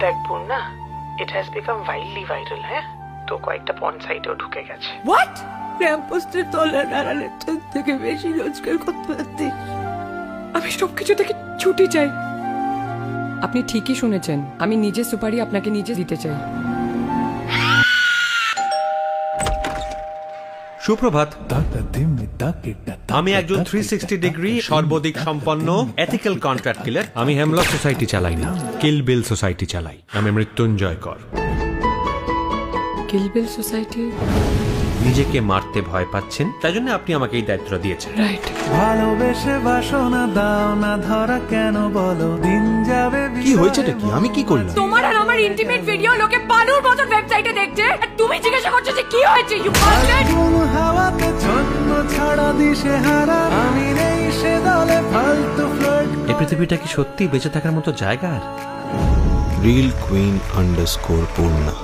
দেখ Purna, it has become wildly viral. হ্যাঁ, তো কয়েকটা পর্ন সাইটেও ঢুকে গেছে। হোয়াট? ল্যাম্পপোস্টের তলার আড়ালের থেকে বেশি রোজগার করতে পারতিস। আমি সবকিছু থেকে ছুটি চাই। আপনি ঠিকই শুনেছেন, আমি নিজে সুপারি আপনাকে নিজে দিতে চাই। সুপ্রভাত। আমি একজন 360 ডিগ্রি সর্বাধিক সম্পন্ন এথিক্যাল কন্ট্রাক্ট কিলার। আমি হেমলক সোসাইটি চালাই না, কিল বিল সোসাইটি চালাই। আমি মৃত্যুঞ্জয় কর। কিল বিল সোসাইটি? নিজেকে মারতে ভয় পাচ্ছেন, তাই জন্য আপনি আমাকে এই দায়িত্ব দিয়েছেন। রাইট। ভালোবেসে বাসনা দাও না ধরা কেন বলো, দিন যাবে। কি হয়েছেটা কি? আমি কি করলাম? তোমার আর আমার ইন্টিমেট ভিডিও লোকে বালুর মতন ওয়েবসাইটে দেখছে, আর তুমি জিজ্ঞাসা করছো যে কি হয়েছে। You bastard! হাওয়াতে ছন্ন ছাড়া দিশে হারা, আমি নেই সে দলে ফালতু ফ্লার্ট। এই পৃথিবীটা কি সত্যি বেঁচে থাকার মতো জায়গা? Real Queen _ Purna.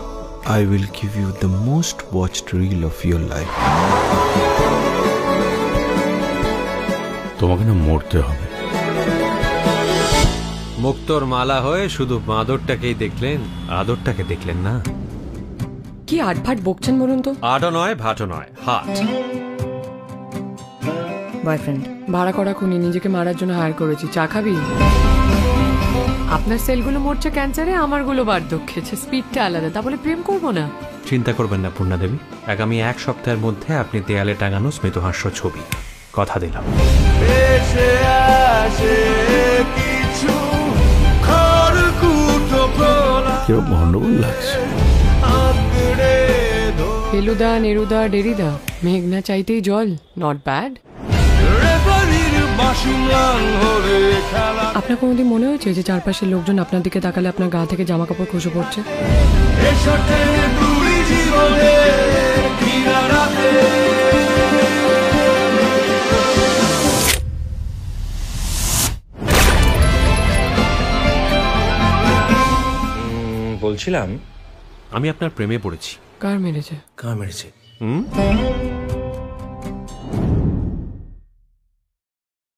I will give you the most watched reel of your life. তোমাকে না মরতে হবে। মুক্তোর মালা হয়ে শুধু বাঁদরটাকেই দেখলেন, আদরটাকে দেখলেন না। কি আটভাট বকছেন বলুন তো? আডো নয়, ভাটো নয়, হাট। বয়ফ্রেন্ড ভাড়া করা খুনি, নিজেকে মারার জন্য হায়ার করেছি। চা খাবি? আপনার সেলগুলো মরছে ক্যান্সারে, আমারগুলো বার্ধক্যেছে। স্পিডটা আলাদা, তা বলে প্রেম করবো না? চিন্তা করবেন না পূর্ণা দেবী, আগামী 1 সপ্তাহের মধ্যে আপনি দেয়ালে টাঙানো স্মিতহাস্য ছবি, কথা দিলাম। কিরকম গন্ডগোল লাগছে। ফেলুদা, নেরুদা, ডেরিদা, মেঘনা চাইতেই জল, নট ব্যাড। আপনার কোনোদিন মনে হয়েছে যে চারপাশের লোকজন আপনার দিকে তাকালে আপনার গা থেকে জামা কাপড় খসে পড়ছে? বলছিলাম, আমি আপনার প্রেমে পড়েছি। কার মেরেছে? কার মেরেছে?